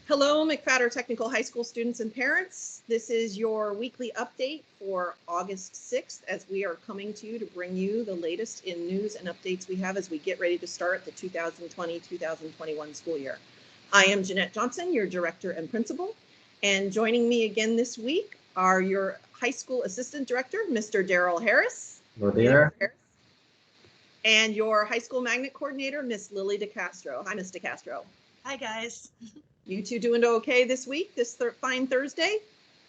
Hello, McFatter Technical High School students and parents. This is your weekly update for August 6th as we are coming to you to bring you the latest in news and updates we have as we get ready to start the 2020-2021 school year. I am Jeanette Johnson, your director and principal, and joining me again this week are your high school assistant director, Mr. Daryl Harris. Hello there. And your high school magnet coordinator, Miss Lily DeCastro. Hi, Miss DeCastro. Hi, guys. You two doing okay this week, this fine Thursday?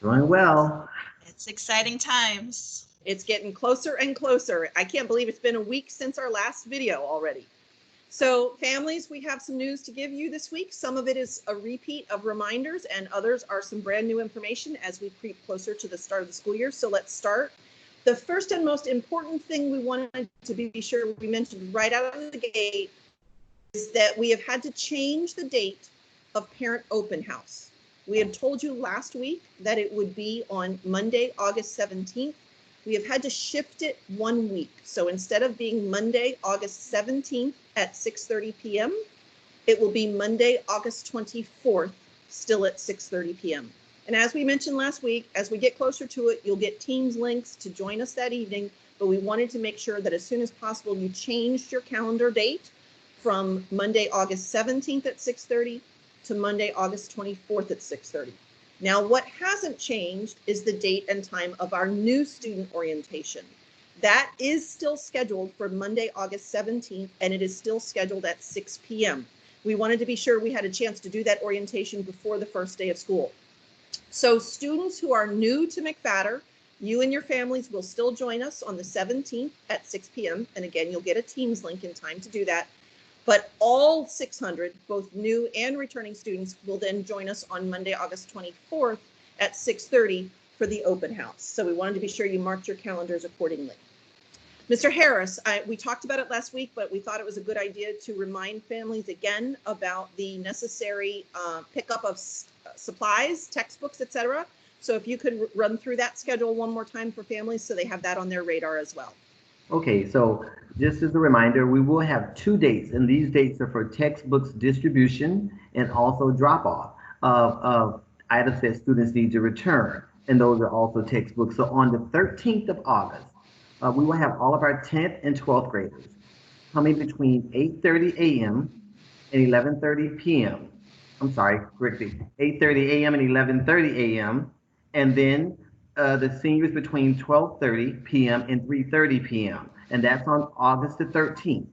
Doing well. It's exciting times. It's getting closer and closer. I can't believe it's been a week since our last video already. So families, we have some news to give you this week. Some of it is a repeat of reminders and others are some brand new information as we creep closer to the start of the school year. So let's start. The first and most important thing we wanted to be sure we mentioned right out of the gate is that we have had to change the date of parent open house. We had told you last week that it would be on Monday, August 17th. We have had to shift it 1 week. So instead of being Monday, August 17th at 6:30 p.m., it will be Monday, August 24th, still at 6:30 p.m. And as we mentioned last week, as we get closer to it, you'll get Teams links to join us that evening, but we wanted to make sure that as soon as possible, you changed your calendar date from Monday, August 17th at 6:30 to Monday, August 24th at 6:30. Now, what hasn't changed is the date and time of our new student orientation. That is still scheduled for Monday, August 17th, and it is still scheduled at 6 p.m. We wanted to be sure we had a chance to do that orientation before the first day of school. So students who are new to McFatter, you and your families will still join us on the 17th at 6 p.m. And again, you'll get a Teams link in time to do that. But all 600, both new and returning students, will then join us on Monday, August 24th at 6:30 for the open house. So we wanted to be sure you marked your calendars accordingly. Mr. Harris, we talked about it last week, but we thought it was a good idea to remind families again about the necessary pickup of supplies, textbooks, etc. So if you could run through that schedule one more time for families so they have that on their radar as well. Okay, so just as a reminder, we will have 2 dates, and these dates are for textbooks distribution and also drop-off of items that students need to return, and those are also textbooks. So on the 13th of August, we will have all of our 10th and 12th graders coming between 8:30 a.m. and 11:30 p.m. I'm sorry, correctly, 8:30 a.m. and 11:30 a.m. and then the seniors between 12:30 p.m. and 3:30 p.m. and that's on August the 13th.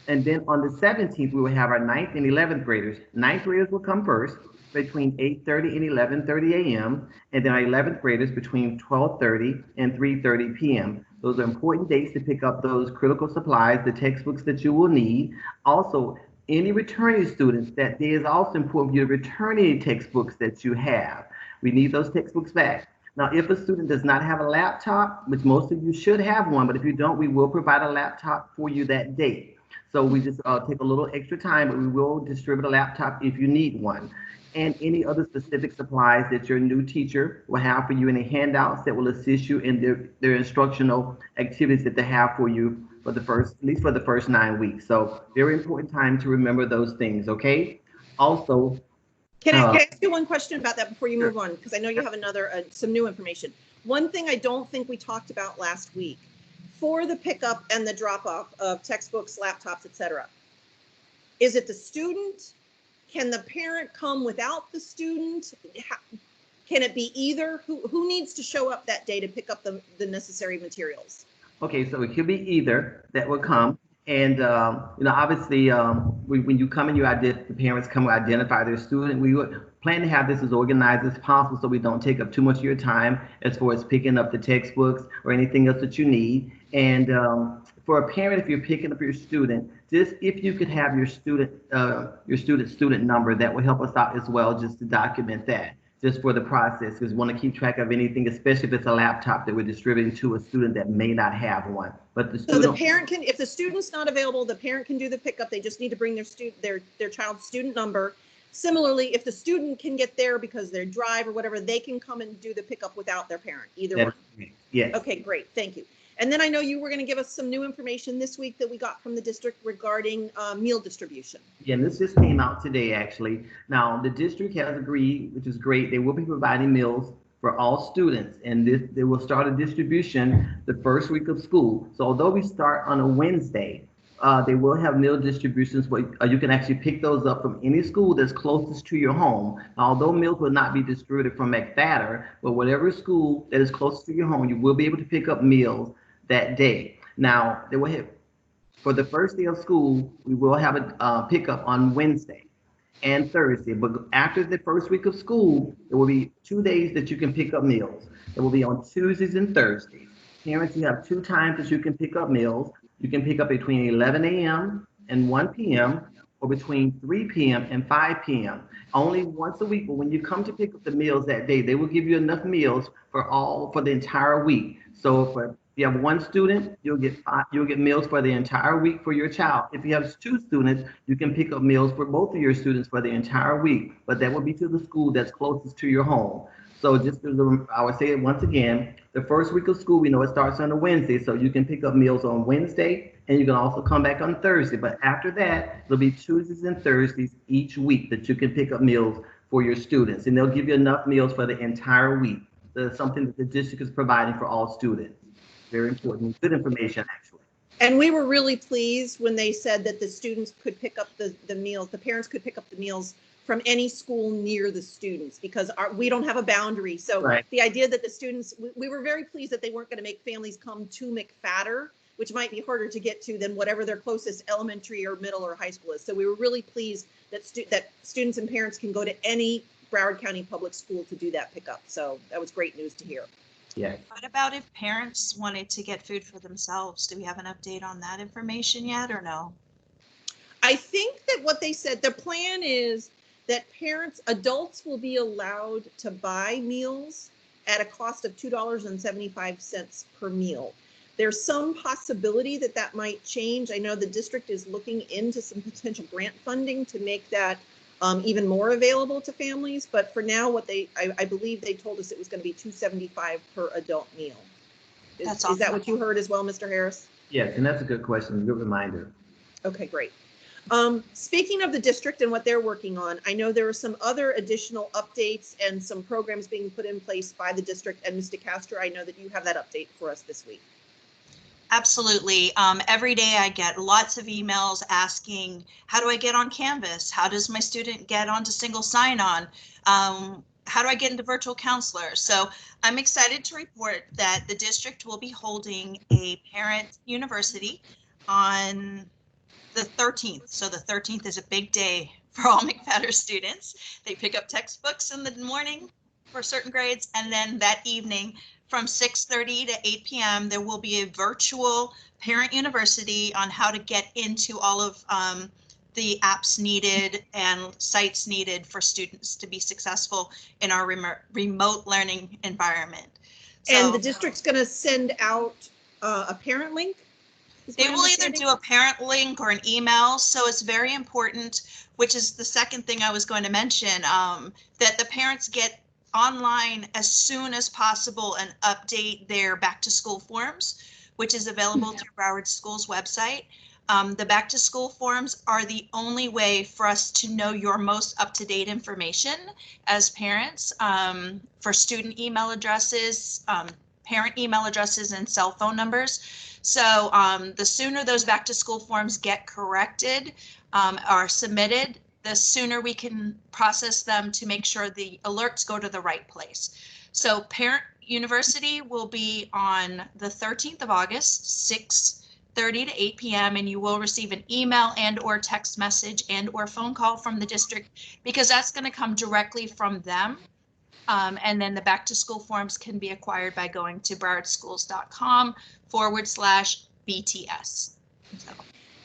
And then on the 17th, we will have our 9th and 11th graders. 9th graders will come first between 8:30 and 11:30 a.m. and then our 11th graders between 12:30 and 3:30 p.m. Those are important dates to pick up those critical supplies, the textbooks that you will need. Also, any returning students, that day is also important for you to return any textbooks that you have. We need those textbooks back. Now, if a student does not have a laptop, which most of you should have one, but if you don't, we will provide a laptop for you that day. So we just take a little extra time, but we will distribute a laptop if you need one. And any other specific supplies that your new teacher will have for you, any handouts that will assist you in their instructional activities that they have for you for the first, at least for the first 9 weeks. So very important time to remember those things, okay? Also, Can I ask you one question about that before you move on? Because I know you have another, some new information. One thing I don't think we talked about last week, for the pickup and the drop off of textbooks, laptops, etc. Is it the student? Can the parent come without the student? Can it be either? Who needs to show up that day to pick up the necessary materials? Okay, so it could be either that will come. And, you know, obviously, when you come and the parents come and identify their student, we would plan to have this as organized as possible so we don't take up too much of your time as far as picking up the textbooks or anything else that you need. And for a parent, if you're picking up your student, just if you could have your student number, that will help us out as well, just to document that, just for the process, because we want to keep track of anything, especially if it's a laptop that we're distributing to a student that may not have one. But the student, so the parent can, if the student's not available, the parent can do the pickup. They just need to bring their child's student number. Similarly, if the student can get there because they drive or whatever, they can come and do the pickup without their parent, either one. Yes. Okay, great, thank you. And then I know you were going to give us some new information this week that we got from the district regarding meal distribution. Yeah, and this just came out today, actually. Now, the district has agreed, which is great. They will be providing meals for all students, and they will start a distribution the first week of school. So although we start on a Wednesday, they will have meal distributions where you can actually pick those up from any school that's closest to your home. Now, although meals will not be distributed from McFatter, but whatever school that is closest to your home, you will be able to pick up meals that day. Now, they will have, for the first day of school, we will have a pickup on Wednesday and Thursday. But after the first week of school, there will be 2 days that you can pick up meals. It will be on Tuesdays and Thursdays. Parents, you have 2 times that you can pick up meals. You can pick up between 11 a.m. and 1 p.m. or between 3 p.m. and 5 p.m. Only once a week, but when you come to pick up the meals that day, they will give you enough meals for the entire week. So if you have 1 student, you'll get meals for the entire week for your child. If you have 2 students, you can pick up meals for both of your students for the entire week, but that will be to the school that's closest to your home. So just as I would say it once again, the first week of school, we know it starts on a Wednesday, so you can pick up meals on Wednesday, and you can also come back on Thursday. But after that, it'll be Tuesdays and Thursdays each week that you can pick up meals for your students, and they'll give you enough meals for the entire week. That's something that the district is providing for all students. Very important, good information, actually. And we were really pleased when they said that the students could pick up the meals, the parents could pick up the meals from any school near the students, because we don't have a boundary. So right. The idea that the students, we were very pleased that they weren't going to make families come to McFatter, which might be harder to get to than whatever their closest elementary or middle or high school is. So we were really pleased that students and parents can go to any Broward County public school to do that pickup. So that was great news to hear. Yeah. What about if parents wanted to get food for themselves? Do we have an update on that information yet, or no? I think that what they said, the plan is that adults will be allowed to buy meals at a cost of $2.75 per meal. There's some possibility that might change. I know the district is looking into some potential grant funding to make that even more available to families. But for now, I believe they told us it was going to be $2.75 per adult meal. Is that what you heard as well, Mr. Harris? Yes, and that's a good question, good reminder. Okay, great. Speaking of the district and what they're working on, I know there are some other additional updates and some programs being put in place by the district. And Mr. Castor, I know that you have that update for us this week. Absolutely. Every day I get lots of emails asking, how do I get on Canvas? How does my student get onto single sign-on? How do I get into virtual counselor? So I'm excited to report that the district will be holding a parent university on the 13th. So the 13th is a big day for all McFatter students. They pick up textbooks in the morning for certain grades, and then that evening from 6:30 to 8 p.m. there will be a virtual parent university on how to get into all of the apps needed and sites needed for students to be successful in our remote learning environment. And the district's going to send out a parent link? They will either do a parent link or an email. So it's very important, which is the second thing I was going to mention, that the parents get online as soon as possible and update their back to school forms, which is available through Broward School's website. The back to school forms are the only way for us to know your most up-to-date information as parents, for student email addresses, parent email addresses, and cell phone numbers. So the sooner those back to school forms get corrected, are submitted, the sooner we can process them to make sure the alerts go to the right place. So Parent University will be on the 13th of August, 6:30 to 8 p.m. and you will receive an email and or text message and or phone call from the district, because that's going to come directly from them. And then the back to school forms can be acquired by going to browardschools.com/BTS. So.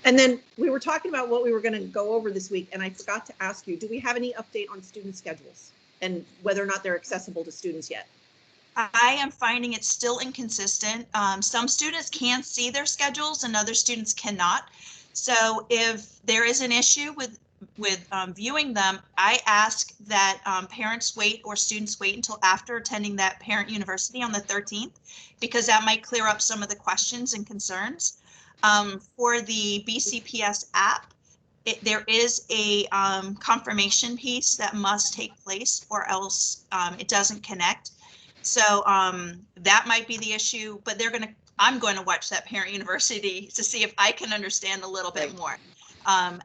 And then we were talking about what we were going to go over this week, and I forgot to ask you, do we have any update on student schedules and whether or not they're accessible to students yet? I am finding it still inconsistent. Some students can see their schedules and other students cannot. So if there is an issue with viewing them, I ask that parents wait or students wait until after attending that parent university on the 13th, because that might clear up some of the questions and concerns. For the BCPS app, there is a confirmation piece that must take place, or else it doesn't connect. So that might be the issue, but I'm going to watch that parent university to see if I can understand a little bit more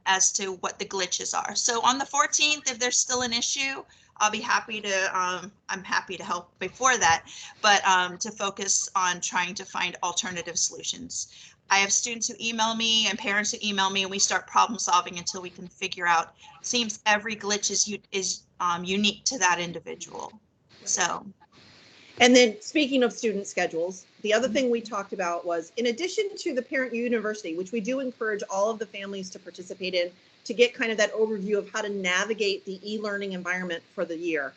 as to what the glitches are. So on the 14th, if there's still an issue, I'll be happy to, I'm happy to help before that, but to focus on trying to find alternative solutions. I have students who email me and parents who email me, and we start problem solving until we can figure out. Seems every glitch is unique to that individual. So. And then speaking of student schedules, the other thing we talked about was, in addition to the parent university, which we do encourage all of the families to participate in, to get kind of that overview of how to navigate the e-learning environment for the year.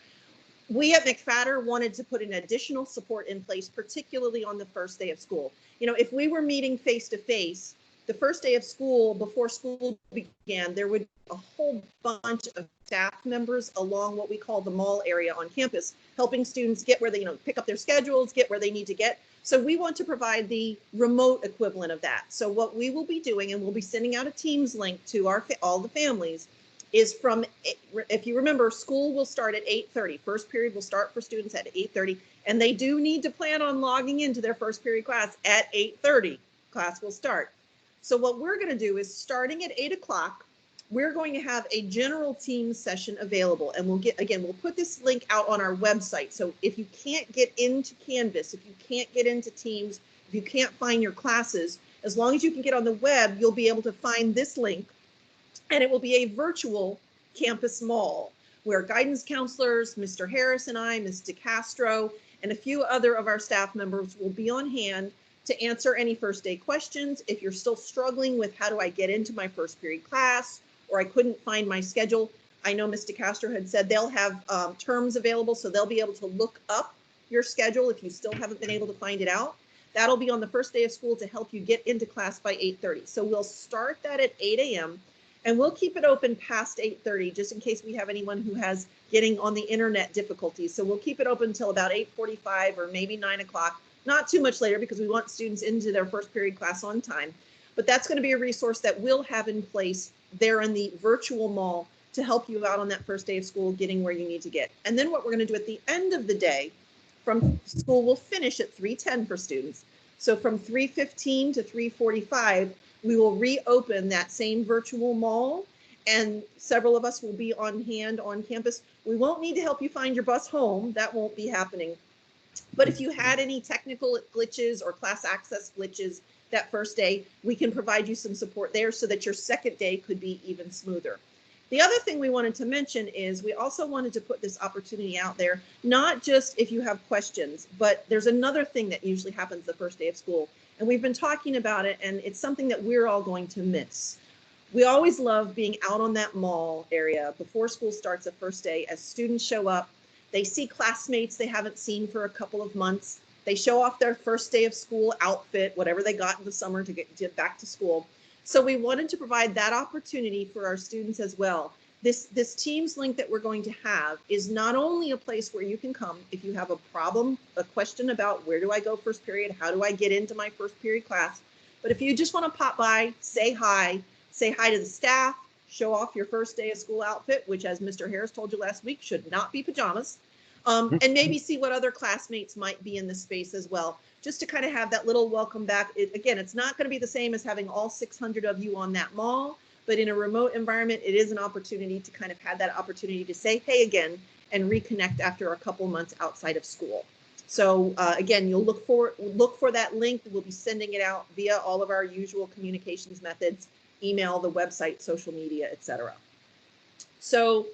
We at McFatter wanted to put an additional support in place, particularly on the first day of school. You know, if we were meeting face to face, the first day of school, before school began, there would be a whole bunch of staff members along what we call the mall area on campus, helping students get where they, pick up their schedules, get where they need to get. So we want to provide the remote equivalent of that. So what we will be doing, and we'll be sending out a Teams link to all the families, is from, if you remember, school will start at 8:30. First period will start for students at 8:30, and they do need to plan on logging into their first period class at 8:30. Class will start. So what we're going to do is, starting at 8 o'clock, we're going to have a general Teams session available, and we'll put this link out on our website. So if you can't get into Canvas, if you can't get into Teams, if you can't find your classes, as long as you can get on the web, you'll be able to find this link. And it will be a virtual campus mall where guidance counselors, Mr. Harris and I, Ms. DeCastro, and a few other of our staff members will be on hand to answer any first day questions. If you're still struggling with how do I get into my first period class, or I couldn't find my schedule, I know Ms. DeCastro had said they'll have terms available, so they'll be able to look up your schedule if you still haven't been able to find it out. That'll be on the first day of school to help you get into class by 8:30. So we'll start that at 8 a.m. and we'll keep it open past 8:30, just in case we have anyone who has getting on the internet difficulties. So we'll keep it open until about 8:45 or maybe 9 o'clock, not too much later, because we want students into their first period class on time. But that's going to be a resource that we'll have in place there in the virtual mall to help you out on that first day of school, getting where you need to get. And then what we're going to do at the end of the day, from school will finish at 3:10 for students. So from 3:15 to 3:45, we will reopen that same virtual mall, and several of us will be on hand on campus. We won't need to help you find your bus home. That won't be happening. But if you had any technical glitches or class access glitches that first day, we can provide you some support there so that your second day could be even smoother. The other thing we wanted to mention is we also wanted to put this opportunity out there, not just if you have questions, but there's another thing that usually happens the first day of school. And we've been talking about it, and it's something that we're all going to miss. We always love being out on that mall area before school starts the first day. As students show up, they see classmates they haven't seen for a couple of months. They show off their first day of school outfit, whatever they got in the summer to get back to school. So we wanted to provide that opportunity for our students as well. This Teams link that we're going to have is not only a place where you can come if you have a problem, a question about where do I go first period, how do I get into my first period class, but if you just want to pop by, say hi to the staff, show off your first day of school outfit, which, as Mr. Harris told you last week, should not be pajamas, and maybe see what other classmates might be in the space as well, just to kind of have that little welcome back. Again, it's not going to be the same as having all 600 of you on that mall, but in a remote environment, it is an opportunity to kind of have that opportunity to say hey again and reconnect after a couple months outside of school. So again, you'll look for that link. We'll be sending it out via all of our usual communications methods, email, the website, social media, etc. So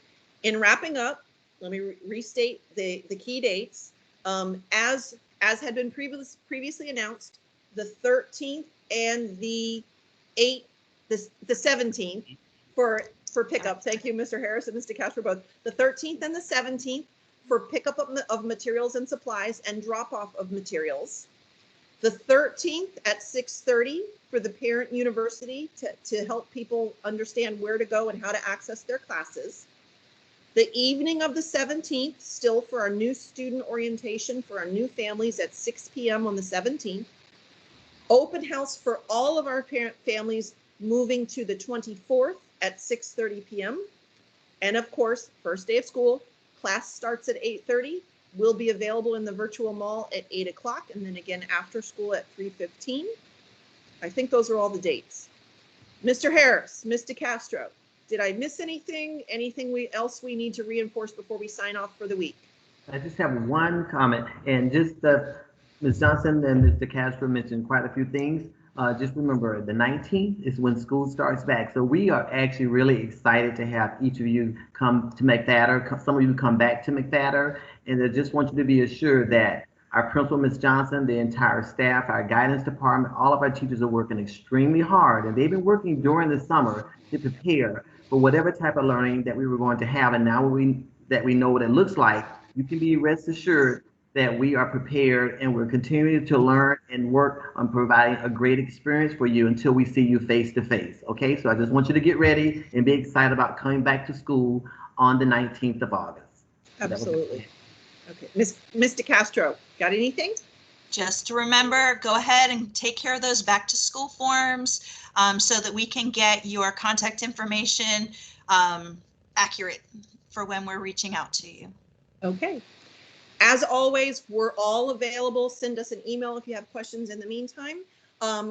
in wrapping up, let me restate the key dates. As had been previously announced, the 13th and the 17th for pickup. Thank you, Mr. Harris and Mr. Cash, for both. The 13th and the 17th for pickup of materials and supplies and drop off of materials. The 13th at 6:30 for the Parent University to help people understand where to go and how to access their classes. The evening of the 17th, still for our new student orientation for our new families at 6 p.m. on the 17th. Open house for all of our parent families moving to the 24th at 6:30 p.m. And of course, first day of school, class starts at 8:30. Will be available in the virtual mall at 8 o'clock, and then again after school at 3:15. I think those are all the dates. Mr. Harris, Mr. Castro, did I miss anything? Anything else we need to reinforce before we sign off for the week? I just have one comment, and just Ms. Johnson and Mr. Castro mentioned quite a few things. Just remember, the 19th is when school starts back. So we are actually really excited to have each of you come to McFatter. Some of you come back to McFatter, and I just want you to be assured that our principal, Ms. Johnson, the entire staff, our guidance department, all of our teachers are working extremely hard, and they've been working during the summer to prepare for whatever type of learning that we were going to have. And now that we know what it looks like, you can be rest assured that we are prepared and we're continuing to learn and work on providing a great experience for you until we see you face to face. Okay, so I just want you to get ready and be excited about coming back to school on the 19th of August. Absolutely. Okay, Mr. Castro, got anything? Just to remember, go ahead and take care of those back to school forms so that we can get your contact information accurate for when we're reaching out to you. Okay. As always, we're all available. Send us an email if you have questions in the meantime.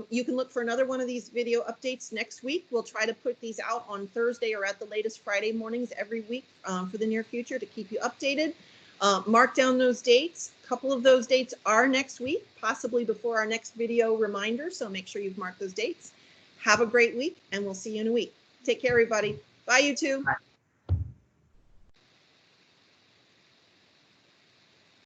You can look for another one of these video updates next week. We'll try to put these out on Thursday or at the latest Friday mornings every week for the near future to keep you updated. Mark down those dates. A couple of those dates are next week, possibly before our next video reminder. So make sure you've marked those dates. Have a great week, and we'll see you in a week. Take care, everybody. Bye, you two. Bye.